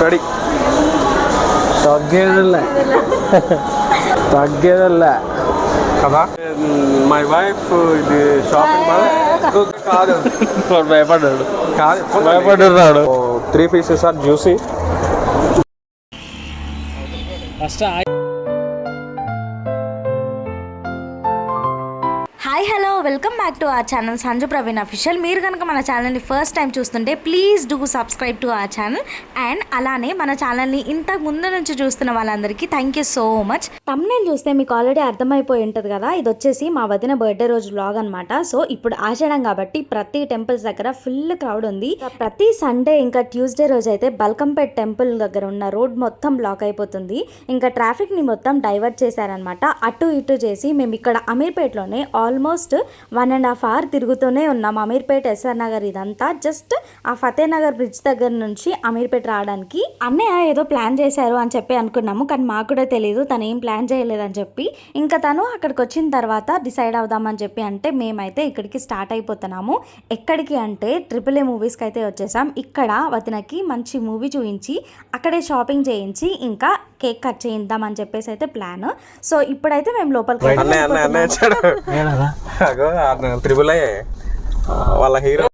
Ready తగ్గేదల్లా కదా. My wife ఇది shopping కాదు, భయపడ్డాడు కాదు భయపడ్డాడు. 3 pieces are juicy. First hi hello welcome back to our channel Sanju Praveen official. మీరు కనుక మన ఛానల్ని ఫస్ట్ టైం చూస్తుంటే please do subscribe to our channel. And అలానే మన ఛానల్ని ఇంతకు ముందు నుంచి చూస్తున్న వాళ్ళందరికీ thank you so much. Thumbnail చూస్తే మీకు ఆల్రెడీ అర్థమైపోయి ఉంటుంది కదా, ఇది వచ్చేసి మా వదిన బర్త్డే రోజు వ్లాగ్ అనమాట. సో ఇప్పుడు ఆషాఢం కాబట్టి ప్రతి టెంపుల్స్ దగ్గర ఫుల్ క్రౌడ్ ఉంది. ప్రతి సండే ఇంకా ట్యూస్డే రోజు అయితే బల్కంపేట్ టెంపుల్ దగ్గర ఉన్న రోడ్ మొత్తం బ్లాక్ అయిపోతుంది. ఇంకా ట్రాఫిక్ని మొత్తం డైవర్ట్ చేశారనమాట. అటు ఇటు చేసి మేము ఇక్కడ అమీర్పేట్లోనే ఆల్మోస్ట్ 1.5 hours తిరుగుతూనే ఉన్నాం. అమీర్పేట్, ఎస్ఆర్ నగర్ ఇదంతా జస్ట్ ఆ ఫతేనగర్ బ్రిడ్జ్ దగ్గర నుంచి అమీర్పేట్ రావడానికి. అన్నయ్య ఏదో ప్లాన్ చేశారు అని చెప్పి అనుకున్నాము, కానీ మాకు కూడా తెలియదు తను ఏం ప్లాన్ చేయలేదని చెప్పి. ఇంకా తను అక్కడికి వచ్చిన తర్వాత డిసైడ్ అవుదామని చెప్పి అంటే మేమైతే ఇక్కడికి స్టార్ట్ అయిపోతున్నాము. ఎక్కడికి అంటే AAA మూవీస్కి అయితే వచ్చేసాం. ఇక్కడ వదినకి మంచి మూవీ చూపించి అక్కడే షాపింగ్ చేయించి ఇంకా కేక్ కట్ చేయిద్దామని చెప్పేసి అయితే ప్లాన్. సో ఇప్పుడైతే మేము లోపలికి త్రిబుల్ వాళ్ళ హీరో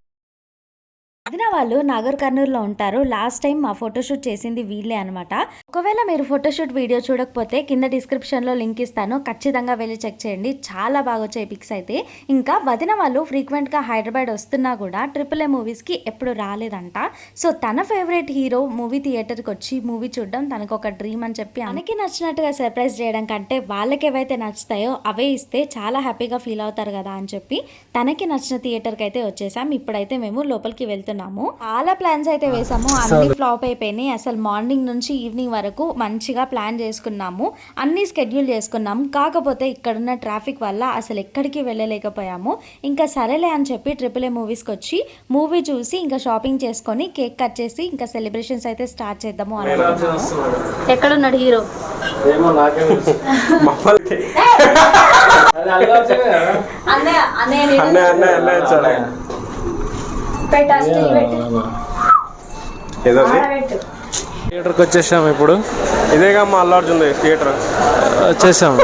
వదిన వాళ్ళు నాగర్ కర్నూలులో ఉంటారు. లాస్ట్ టైం మా ఫోటోషూట్ చేసింది వీళ్ళే అనమాట. ఒకవేళ మీరు ఫోటోషూట్ వీడియో చూడకపోతే కింద డిస్క్రిప్షన్లో లింక్ ఇస్తాను, ఖచ్చితంగా వెళ్ళి చెక్ చేయండి. చాలా బాగా వచ్చాయి పిక్స్ అయితే. ఇంకా వదిన వాళ్ళు ఫ్రీక్వెంట్గా హైదరాబాద్ వస్తున్నా కూడా AAA మూవీస్కి ఎప్పుడు రాలేదంట. సో తన ఫేవరెట్ హీరో మూవీ థియేటర్కి వచ్చి మూవీ చూడడం తనకు ఒక డ్రీమ్ అని చెప్పి మనకి నచ్చినట్టుగా సర్ప్రైజ్ చేయడం కంటే వాళ్ళకి ఏవైతే నచ్చుతాయో అవే ఇస్తే చాలా హ్యాపీగా ఫీల్ అవుతారు కదా అని చెప్పి తనకి నచ్చిన థియేటర్కి అయితే వచ్చేసాం. ఇప్పుడైతే మేము లోపలికి వెళ్తున్నాము. చాలా ప్లాన్స్ అయితే వేసాము, అన్ని ఫ్లాప్ అయిపోయినాయి. అసలు మార్నింగ్ నుంచి ఈవినింగ్ వరకు మంచిగా ప్లాన్ చేసుకున్నాము, అన్ని స్కెడ్యూల్ చేసుకున్నాము. కాకపోతే ఇక్కడున్న ట్రాఫిక్ వల్ల అసలు ఎక్కడికి వెళ్ళలేకపోయాము. ఇంకా సరేలే అని చెప్పి AAA మూవీస్కి వచ్చి మూవీ చూసి ఇంకా షాపింగ్ చేసుకొని కేక్ కట్ చేసి ఇంకా సెలబ్రేషన్స్ అయితే స్టార్ట్ చేద్దాము అనుకుంటున్నాము. ఎక్కడున్నాడు హీరో? థియేటర్కి వచ్చేసాము. ఇప్పుడు ఇదేగా మా అల్లు అర్జున్ థియేటర్ వచ్చేసాము.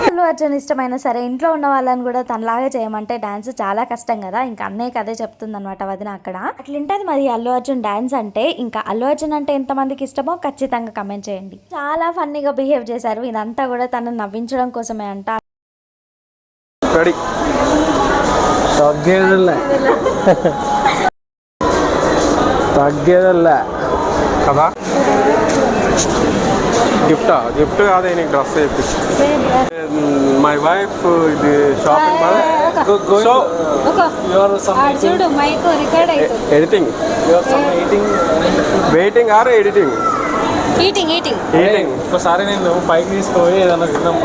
అల్లు అర్జున్ ఇష్టమైనా సరే ఇంట్లో ఉన్న వాళ్ళని కూడా తనలాగా చేయమంటే డాన్స్ చాలా కష్టం కదా. ఇంకా అన్నయ్య అదే చెప్తుంది అనమాట వదిన అక్కడ. అట్లుంటది మరి అల్లు అర్జున్ డాన్స్ అంటే. ఇంకా అల్లు అర్జున్ అంటే ఎంతమందికి ఇష్టమో ఖచ్చితంగా కమెంట్ చేయండి. చాలా ఫన్నీగా బిహేవ్ చేశారు. ఇదంతా కూడా తను నవ్వించడం కోసమే అంట. రెడీ తగ్గేదల్లా కదా. గిఫ్ట్ కాదే నీకు డ్రెస్ చేయించి. మై వైఫ్ ఇది shopping editing waiting or editing ఒకసారి నేను పైకి తీసుకుపోయి ఏదైనా తిన్నాం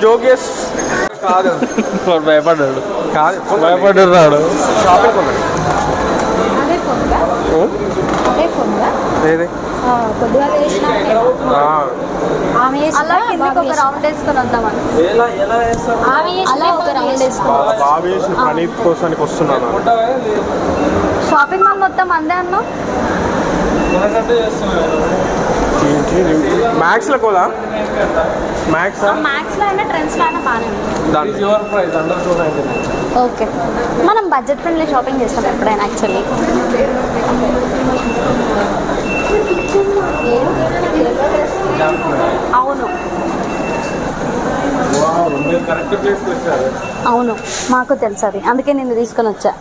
జోగేష్ కాదు, భయపడ్డాడు కాదు భయపడ్డాడు. షాపింగ్ కొన్నాడు. ఏది ప్రణీత్ కోసానికి వస్తున్నాను. షాపింగ్ మాల్ మొత్తం అందే అన్నా. మ్యాక్స్ లో కూడా మ్యాక్స్ లో అయినా ట్రెండ్స్ లో అయినా బాగానే ఉంది. ఓకే, మనం బడ్జెట్ ఫ్రెండ్లీ షాపింగ్ చేస్తాం ఎప్పుడైనా యాక్చువల్లీ. అవును అవును మాకు తెలుసు అది, అందుకే నేను తీసుకొని వచ్చా.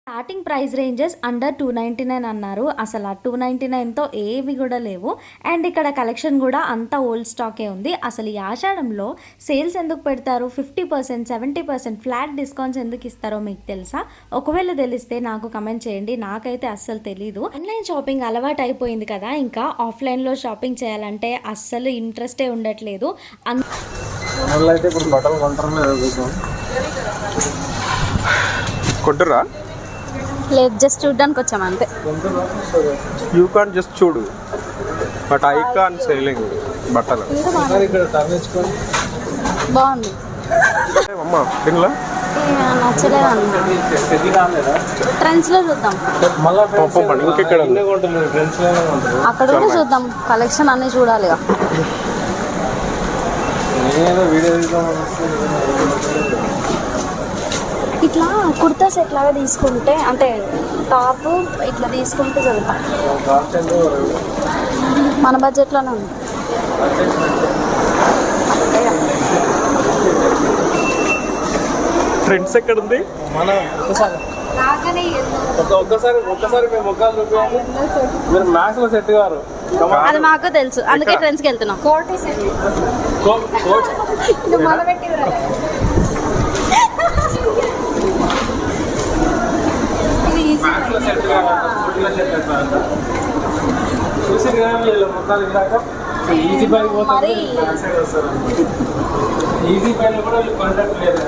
స్టార్టింగ్ ప్రైస్ రేంజెస్ అండర్ 299 అన్నారు. అసలు ఆ 299తో ఏవి కూడా లేవు. అండ్ ఇక్కడ కలెక్షన్ కూడా అంతా ఓల్డ్ స్టాకే ఉంది. అసలు ఈ ఆషాఢంలో సేల్స్ ఎందుకు పెడతారు, 50%, 70% ఫ్లాట్ డిస్కౌంట్స్ ఎందుకు ఇస్తారో మీకు తెలుసా? ఒకవేళ తెలిస్తే నాకు కమెంట్ చేయండి. నాకైతే అస్సలు తెలీదు. ఆన్లైన్ షాపింగ్ అలవాటు అయిపోయింది కదా, ఇంకా ఆఫ్లైన్లో షాపింగ్ చేయాలంటే అస్సలు ఇంట్రెస్టే ఉండట్లేదు. కొట్టురా లేదు, జస్ట్ చూడడానికి వచ్చాము అంతే. యూ కాంట్ జస్ట్ చూడు, బట్ ఐ కాంట్ సేలింగ్. బట్టలు ఇక్కడ టర్న్ ఇచ్చుకొని బాగుంది. అమ్మ దీనిలో నచ్చలేదు అన్న. ట్రెండ్స్ లో చూద్దాం. మళ్ళీ ఇంకెక్కడ ఉంది? ఫ్రెండ్స్ అక్కడ కూడా చూద్దాం. కలెక్షన్ అన్ని చూడాలిగా. నేనేదో వీడియో తీద్దాం. ఇట్లా కుర్తా సెట్ లాగా తీసుకుంటే అంటే టాప్ ఇట్లా తీసుకుంటే చదువుతాం. మన బడ్జెట్లోనే ఉంది. ఫ్రెండ్స్ ఎక్కడ ఉంది? మన ఒక్కసారి మేము ముఖాలు చూపించాలి. మీరు మ్యాథ్స్ లో సెట్ గారు. అది మాకు తెలుసు, అందుకే ట్రెండ్స్కి వెళ్తున్నాం. చూసి ముఖాలు ఇలాక ఈజీ పైన పోతారు. ఈజీ పైన కూడా కాంటాక్ట్ లేదు.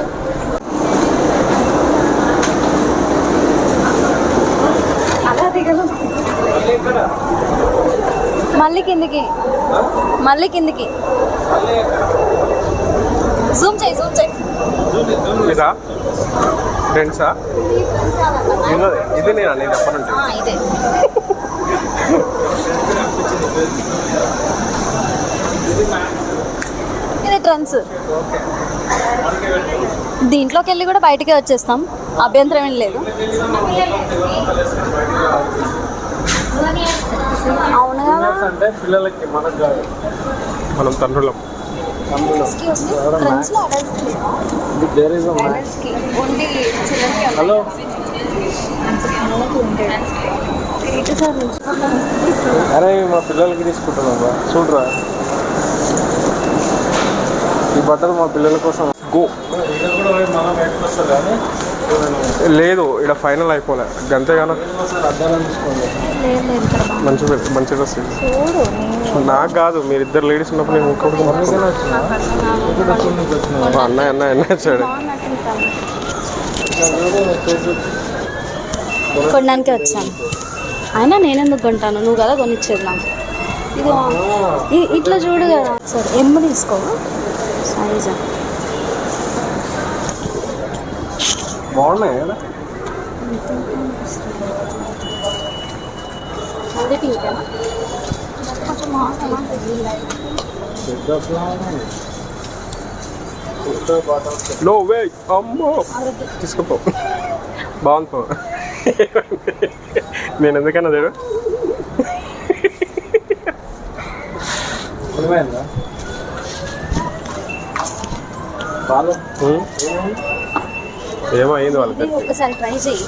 మళ్ళీ కిందికి జూమ్ చేయి. ఇదా ఫ్రెండ్సా? ఇది నేను అనేది చెప్పనంటే ఇదే ఇది ట్రెండ్స్. దీంట్లోకి వెళ్ళి కూడా బయటికే వచ్చేస్తాం, అభ్యంతరం ఏం లేదు. అవును కదా. అంటే పిల్లలకి మనకు కాదు, మనం తండ్రులం. ట్రెండ్స్లో హలో అరే మా పిల్లలకి తీసుకుంటున్నా. చూడరా ఈ బట్టలు మా పిల్లల కోసం. గో మనం బయటకు వస్తారు కానీ లేదు, ఇక్కడ ఫైనల్ అయిపోలే గంతేగానో. అద్దాలని తీసుకోండి. మంచి డ్రెస్ ఇది. నాకు కాదు, మీరిద్దరు లేడీస్ ఉన్నప్పుడు నేను ఇంకొకటి అన్నయ్య వచ్చాడు. కొనడానికి వచ్చాను. అయినా నేనెందుకు కొంటాను, నువ్వు కదా కొనిచ్చేది నాకు. ఇది ఇట్లా చూడు కదా. సరే ఎమ్ము తీసుకో సైజా. బాగున్నాయి కదా. అది పింకేనా కొంచెం నో వే అమ్మో తీసుకోపో. బాగుంది పో. నేను ఎందుకన్నా దేడు ఏమో అయింది వాళ్ళకి. ఒకసారి ట్రై చేయి.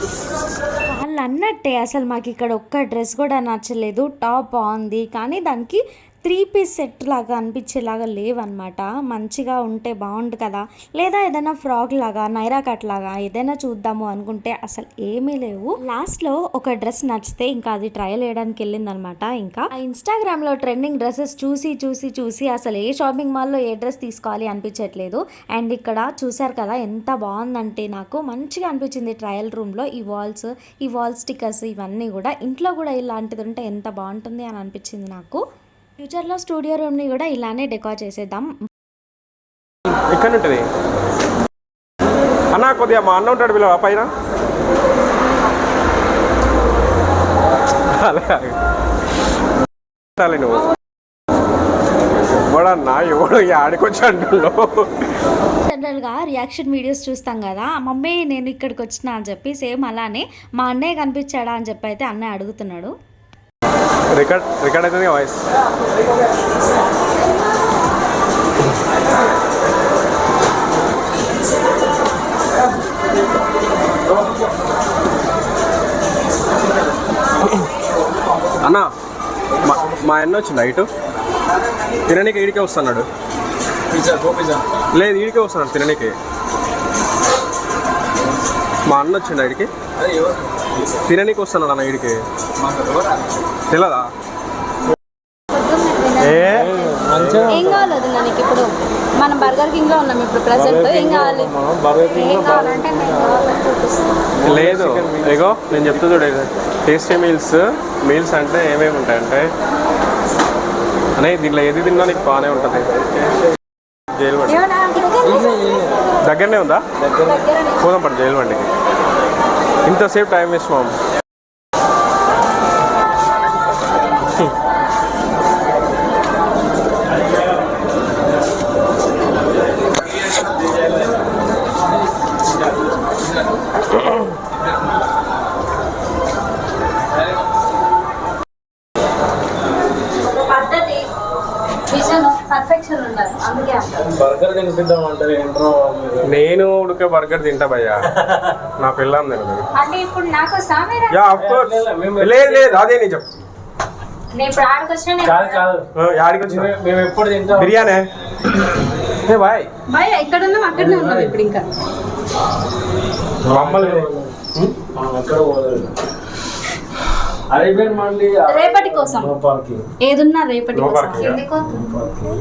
వాళ్ళు అన్నట్టే అసలు మాకు ఇక్కడ ఒక్క డ్రెస్ కూడా నచ్చలేదు. టాప్ బాగుంది కానీ దానికి 3 పీస్ సెట్ లాగా అనిపించేలాగా లేవన్నమాట. మంచిగా ఉంటే బాగుండు కదా, లేదా ఏదైనా ఫ్రాక్ లాగా నైరా కట్ లాగా ఏదైనా చూద్దాము అనుకుంటే అసలు ఏమీ లేవు. లాస్ట్లో ఒక డ్రెస్ నచ్చితే ఇంకా అది ట్రయల్ వేయడానికి వెళ్ళిందనమాట. ఇంకా ఇన్స్టాగ్రామ్లో ట్రెండింగ్ డ్రెస్సెస్ చూసి అసలు ఏ షాపింగ్ మాల్లో ఏ డ్రెస్ తీసుకోవాలి అనిపించట్లేదు. అండ్ ఇక్కడ చూసారు కదా ఎంత బాగుందంటే నాకు మంచిగా అనిపించింది. ట్రయల్ రూమ్లో ఈ వాల్ స్టిక్కర్స్ ఇవన్నీ కూడా ఇంట్లో కూడా ఇలాంటిది ఉంటే ఎంత బాగుంటుంది అని అనిపించింది నాకు. ఫ్యూచర్లో స్టూడియో రూమ్ని కూడా ఇలానే డెకార్ చేసేద్దాం. ఎక్కడ ఉంటుంది అన్న? కొద్దిగా మా అన్న ఉంటాడు పిల్లవా పైన. నువ్వు ఎవడన్నా ఎవడు ఆడికొచ్చి అంటున్నావు. జనరల్గా రియాక్షన్ వీడియోస్ చూస్తాం కదా, మమ్మీ నేను ఇక్కడికి వచ్చినా అని చెప్పి సేమ్ అలానే మా అన్నయ్య కనిపించాడా అని చెప్పి అయితే అన్నయ్య అడుగుతున్నాడు. రికార్డ్ అవుతుంది వాయిస్. అన్న మా అన్న వచ్చింది ఇటు తిననీకి ఈడికే వస్తున్నాడు. లేదు ఈడికే వస్తున్నాడు తిననీకి. మా అన్న వచ్చిండు ఇడికి తిననీకి వస్తున్నాడు అన్న ఈడికి. తెలదా? ఏం కావాలి అది నాకు ఇప్పుడు? మనం బర్గర్ కింగ్ లో ఉన్నాం ఇప్పుడు ప్రెసెంట్. ఏం కావాలి? ఏం కావాలంటే లేదు ఇగో నేను చెప్తా చూడ. టేస్టీ మీల్స్ అంటే ఏమేమి ఉంటాయంటే అనే దీంట్లో ఏది తిన్నా నీకు బాగానే ఉంటుంది. జైలు బండి దగ్గరనే ఉందా? పోదాం పడు జైలు బండికి. ఇంతసేపు టైం వేస్ట్ మాము. పర్ఫెక్షన్ ఉండాలి, అందుకే బర్గర్ తినిపిద్దాం అంటారు ఏంట్రో. నేను ఉడికే బర్గర్ తింటా భయ్యా, నా పిల్లం తినదు. అంటే ఇప్పుడు నాకు సామేరా యా ఆఫ్ కోర్స్. లేదు లేదు అదే నేను చెప్పు. నేను ఇప్పుడు ఆడికి వచ్చినా కాదు కాదు యాడికి వచ్చిన మేము ఎప్పుడు తింటాం బిర్యానీ. ఏ బాయ్ భయ ఎక్కడ ఉన్నాం అక్కడనే ఉన్నాం ఇప్పుడు. ఇంకా మమ్మల్ని మనం ఎక్కడ పోలేదు. అరేబియన్ మండి రేపటి కోసం ఏదున్నా రేపటి No కోసం. parking. ఎందుకో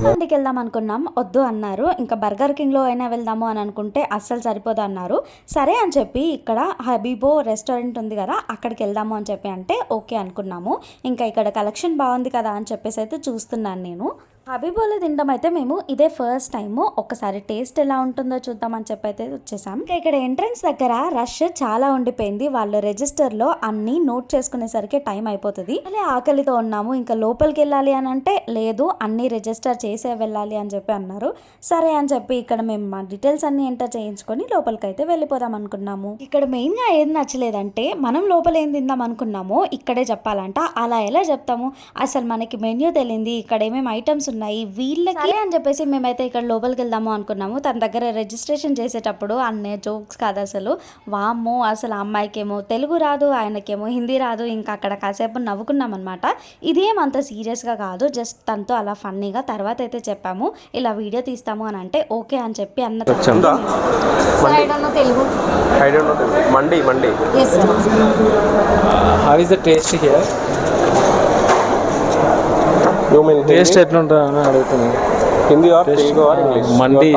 ఇంటికి వెళ్దాం అనుకున్నాం, వద్దు అన్నారు. ఇంకా బర్గర్ కింగ్లో అయినా వెళ్దాము అని అనుకుంటే అస్సలు సరిపోదు అన్నారు. సరే అని చెప్పి ఇక్కడ హబీబో రెస్టారెంట్ ఉంది కదా, అక్కడికి వెళ్దాము అని చెప్పి అంటే ఓకే అనుకున్నాము. ఇంకా ఇక్కడ కలెక్షన్ బాగుంది కదా అని చెప్పేసి అయితే చూస్తున్నాను నేను. హబీబోలో తినడం అయితే మేము ఇదే ఫస్ట్ టైము. ఒకసారి టేస్ట్ ఎలా ఉంటుందో చూద్దామని చెప్పి అయితే వచ్చేసాం. ఇంకా ఇక్కడ ఎంట్రన్స్ దగ్గర రష్ చాలా ఉండిపోయింది. వాళ్ళు రిజిస్టర్లో అన్నీ నోట్ చేసుకునేసరికి టైం అయిపోతుంది. మళ్ళీ ఆకలితో ఉన్నాము. ఇంకా లోపలికి వెళ్ళాలి అని అంటే లేదు, అన్నీ రిజిస్టర్ చేసే వెళ్ళాలి అని చెప్పి అన్నారు. సరే అని చెప్పి ఇక్కడ మేము మా డీటెయిల్స్ అన్నీ ఎంటర్ చేయించుకొని లోపలికి అయితే వెళ్ళిపోదాం అనుకున్నాము. ఇక్కడ మెయిన్గా ఏది నచ్చలేదంటే మనం లోపల ఏం తిందాం అనుకున్నామో ఇక్కడే చెప్పాలంట. అలా ఎలా చెప్తాము, అసలు మనకి మెన్యూ తెలియంది, ఇక్కడ ఏమేమి ఐటమ్స్ ఉన్నాయి వీళ్ళకి అని చెప్పేసి మేమైతే ఇక్కడ లోపలికి వెళ్దాము అనుకున్నాము. తన దగ్గర రిజిస్ట్రేషన్ చేసేటప్పుడు అన్నే జోక్స్ కాదు అసలు. వామ్మో, అసలు అమ్మాయికేమో తెలుగు రాదు, ఆయనకేమో హిందీ రాదు. ఇంకా అక్కడ కాసేపు నవ్వుకున్నాం అనమాట. ఇదేం అంత సీరియస్గా కాదు, జస్ట్ తనతో అలా ఫన్నీగా. తర్వాత అయితే చెప్పాము ఇలా వీడియో తీస్తాము అని అంటే ఓకే అని చెప్పి అన్న. Mandi mandi. How is the taste here? Taste ఎట్లుంటుంది అని అడుగుతున్నాను. Hindi or Telugu or English? Mandi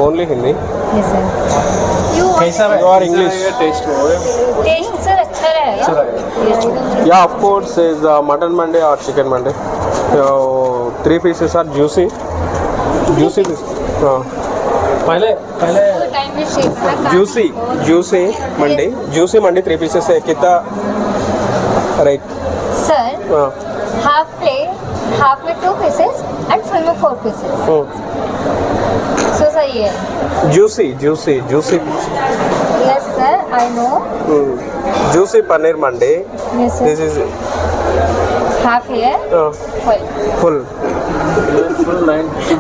only Hindi. कैसा है और इंग्लिश टेस्ट टेस्ट सर अच्छा रहेगा. या ऑफ कोर्स इज मटन मंडी और chicken Mandi. So 3 pieces are juicy पहले पहले टाइम में शेक juicy मंडी 3 pieces है. कितना राइट? सर हाफ में 2 pieces and full में 4 pieces. So सही है. juicy Yes sir, I know. juicy paneer mandi. Yes sir. This is Half here, full. full 90.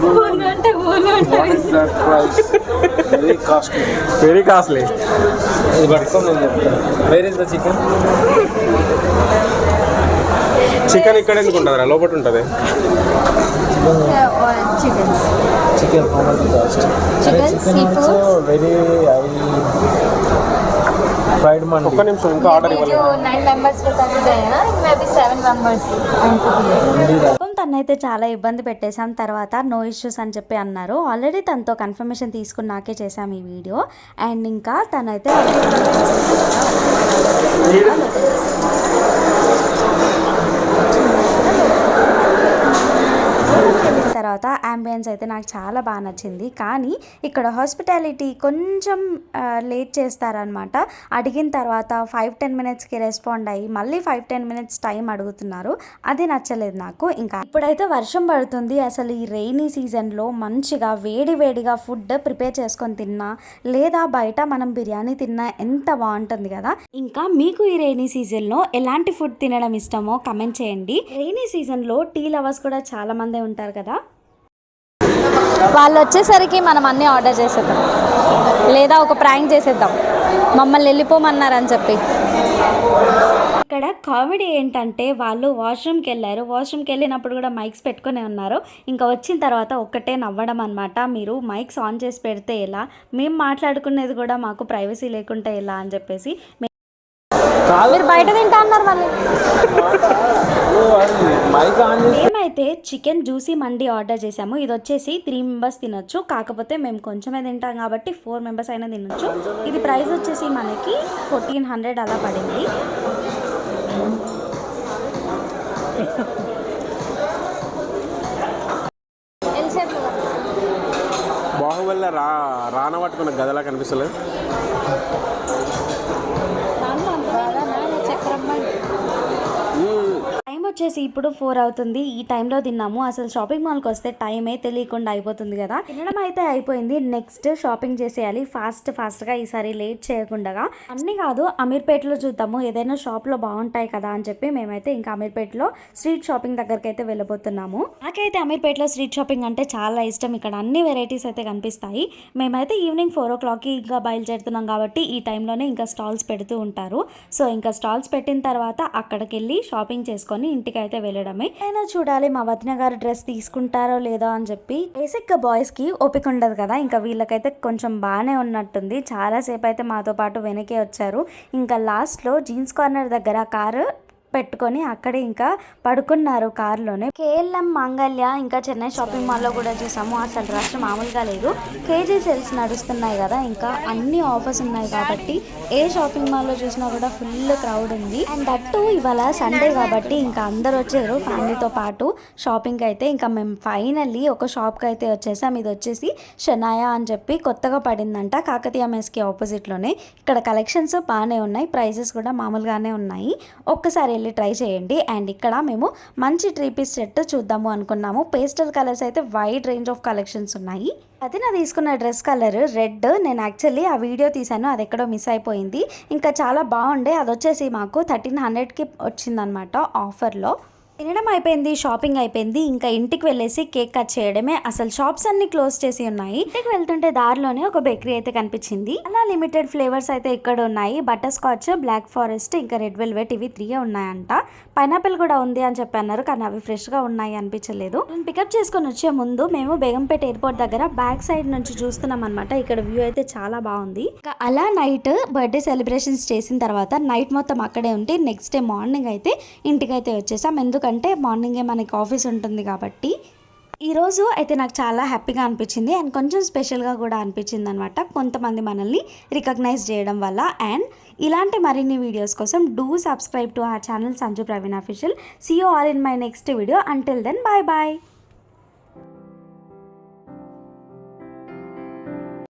What is that price? very costly. ఇది పట్టుకొని నేను చెప్తాను. Where is the chicken? Chicken ఇక్కడ ఎందుకు ఉంటుంది, లోపల ఉంటుంది. Chicken how much cost? Chicken, seafood. Very fried mandi. ఒక్క నిమిషం ఇంకా ఆర్డర్ जो ఇవ్వలేదు. 9 members के साथ गए ना, इसमें अभी 7 members हैं. తనైతే చాలా ఇబ్బంది పెట్టేశాం. తర్వాత నో ఇష్యూస్ అని చెప్పి అన్నారు. ఆల్రెడీ తనతో కన్ఫర్మేషన్ తీసుకున్నాకే చేసాం ఈ వీడియో. అండ్ ఇంకా తనైతే తర్వాత అంబియన్స్ అయితే నాకు చాలా బాగా నచ్చింది. కానీ ఇక్కడ హాస్పిటాలిటీ కొంచెం లేట్ చేస్తారనమాట. అడిగిన తర్వాత 5-10 మినిట్స్కి రెస్పాండ్ అయ్యి మళ్ళీ 5-10 మినిట్స్ టైం అడుగుతున్నారు. అది నచ్చలేదు నాకు. ఇంకా ఇప్పుడైతే వర్షం పడుతుంది. అసలు ఈ రెయినీ సీజన్లో మంచిగా వేడిగా ఫుడ్ ప్రిపేర్ చేసుకొని తిన్నా లేదా బయట మనం బిర్యానీ తిన్నా ఎంత బాగుంటుంది కదా. ఇంకా మీకు ఈ రెయినీ సీజన్లో ఎలాంటి ఫుడ్ తినడం ఇష్టమో కమెంట్ చేయండి. రెయినీ సీజన్లో టీ లవర్స్ కూడా చాలా మంది ఉంటారు కదా. వాళ్ళు వచ్చేసరికి మనం అన్నీ ఆర్డర్ చేసేద్దాం లేదా ఒక ప్రాంక్ చేసేద్దాం, మమ్మల్ని వెళ్ళిపోమన్నారని చెప్పి. ఇక్కడ కామెడీ ఏంటంటే వాళ్ళు వాష్రూమ్కి వెళ్ళారు. వాష్రూమ్కి వెళ్ళినప్పుడు కూడా మైక్స్ పెట్టుకునే ఉన్నారు. ఇంకా వచ్చిన తర్వాత ఒక్కటే నవ్వడం అనమాట. మీరు మైక్స్ ఆన్ చేసి పెడితే ఎలా, మేము మాట్లాడుకునేది కూడా మాకు ప్రైవసీ లేకుంటే ఎలా అని చెప్పేసి. మీరు బయట తింటా అన్నారు మళ్ళీ. మేమైతే చికెన్ జ్యూసీ మండి ఆర్డర్ చేసాము. ఇది వచ్చేసి 3 మెంబర్స్ తినొచ్చు. కాకపోతే మేము కొంచెమే తింటాం కాబట్టి 4 మెంబర్స్ అయినా తినొచ్చు. ఇది ప్రైస్ వచ్చేసి మనకి 1400 అలా పడింది. బాహుబలిలో రాన పట్టుకున్న గదలా కనిపిస్తలేదు. టైం వచ్చేసి ఇప్పుడు 4 అవుతుంది. ఈ టైంలో తిన్నాము. అసలు షాపింగ్ మాల్కి వస్తే టైమే తెలియకుండా అయిపోతుంది కదా. తినడం అయితే అయిపోయింది. నెక్స్ట్ షాపింగ్ చేసేయాలి ఫాస్ట్గా, ఈసారి లేట్ చేయకుండా. అన్నీ కాదు, అమీర్పేటలో చూద్దాము, ఏదైనా షాప్లో బాగుంటాయి కదా అని చెప్పి మేమైతే ఇంకా అమీర్పేటలో స్ట్రీట్ షాపింగ్ దగ్గరికి అయితే వెళ్ళిపోతున్నాము. నాకైతే అమీర్పేటలో స్ట్రీట్ షాపింగ్ అంటే చాలా ఇష్టం. ఇక్కడ అన్ని వెరైటీస్ అయితే కనిపిస్తాయి. మేమైతే ఈవినింగ్ 4 o'clockకి ఇంకా బయలుదేరుతున్నాం కాబట్టి ఈ టైంలోనే ఇంకా స్టాల్స్ పెడుతూ ఉంటారు. సో ఇంకా స్టాల్స్ పెట్టిన తర్వాత అక్కడికి వెళ్ళి షాపింగ్ చేసుకొని ఇంటికి అయితే వెళ్ళడమే. అయినా చూడాలి మా వదిన గారు డ్రెస్ తీసుకుంటారో లేదో అని చెప్పి. బేసిక్ గా బాయ్స్ కి ఓపిక ఉండదు కదా, ఇంకా వీళ్ళకైతే కొంచెం బాగానే ఉన్నట్టుంది. చాలా సేపు అయితే మాతో పాటు వెనకే వచ్చారు. ఇంకా లాస్ట్ లో జీన్స్ కార్నర్ దగ్గర కారు పెట్టుకొని అక్కడే ఇంకా పడుకున్నారు కార్లోనే. కేఎల్ఎం మాంగళ్య ఇంకా చెన్నై షాపింగ్ మాల్లో కూడా చూసాము. అసలు రష్ మామూలుగా లేదు. కేజీ సేల్స్ నడుస్తున్నాయి కదా, ఇంకా అన్ని ఆఫర్స్ ఉన్నాయి కాబట్టి ఏ షాపింగ్ మాల్లో చూసినా కూడా ఫుల్ క్రౌడ్ ఉంది. అండ్ దట్టు ఇవాళ సండే కాబట్టి ఇంకా అందరు వచ్చారు ఫ్యామిలీతో పాటు షాపింగ్ అయితే. ఇంకా మేము ఫైనల్లీ ఒక షాప్కి అయితే వచ్చేసాం. ఇది వచ్చేసి షనాయా అని చెప్పి కొత్తగా పడిందంట, కాకతీయ మెస్కి ఆపోజిట్లోనే. ఇక్కడ కలెక్షన్స్ బాగానే ఉన్నాయి, ప్రైసెస్ కూడా మామూలుగానే ఉన్నాయి. ఒక్కసారి వెళ్ళి ట్రై చేయండి. అండ్ ఇక్కడ మేము మంచి 3-piece సెట్ చూద్దాము అనుకున్నాము. పేస్టల్ కలర్స్ అయితే వైడ్ రేంజ్ ఆఫ్ కలెక్షన్స్ ఉన్నాయి. అది నా తీసుకున్న డ్రెస్ కలర్ రెడ్. నేను యాక్చువల్లీ ఆ వీడియో తీసాను, అది ఎక్కడో మిస్ అయిపోయింది. ఇంకా చాలా బాగుండే. అది వచ్చేసి మాకు 1300కి వచ్చిందనమాట ఆఫర్లో. తినడం అయిపోయింది, షాపింగ్ అయిపోయింది. ఇంకా ఇంటికి వెళ్ళేసి కేక్ కట్ చేయడమే. అసలు షాప్స్ అన్ని క్లోజ్ చేసి ఉన్నాయి. ఇంటికి వెళ్తుంటే దారిలోనే ఒక బేకరీ అయితే కనిపించింది. అలా లిమిటెడ్ ఫ్లేవర్స్ అయితే ఇక్కడ ఉన్నాయి. బటర్ స్కాచ్, బ్లాక్ ఫారెస్ట్, ఇంకా రెడ్ వెల్వెట్, ఇవి 3 ఉన్నాయంట. పైనాపిల్ కూడా ఉంది అని చెప్పి అన్నారు, కానీ అవి ఫ్రెష్ గా ఉన్నాయి అనిపించలేదు. నేను పికప్ చేసుకొని వచ్చే ముందు మేము బేగంపేట ఎయిర్పోర్ట్ దగ్గర బ్యాక్ సైడ్ నుంచి చూస్తున్నాం అనమాట. ఇక్కడ వ్యూ అయితే చాలా బాగుంది. అలా నైట్ బర్త్డే సెలబ్రేషన్స్ చేసిన తర్వాత నైట్ మొత్తం అక్కడే ఉంటే నెక్స్ట్ డే మార్నింగ్ అయితే ఇంటికైతే వచ్చేసాం. ఎందుకంటే మార్నింగే మనకి ఆఫీస్ ఉంటుంది కాబట్టి. ఈరోజు అయితే నాకు చాలా హ్యాపీగా అనిపించింది అండ్ కొంచెం స్పెషల్గా కూడా అనిపించింది అనమాట, కొంతమంది మనల్ని రికగ్నైజ్ చేయడం వల్ల. అండ్ ఇలాంటి మరిన్ని వీడియోస్ కోసం do subscribe to our channel Sanju Praveen official. See you all in my next video. Until then, bye bye.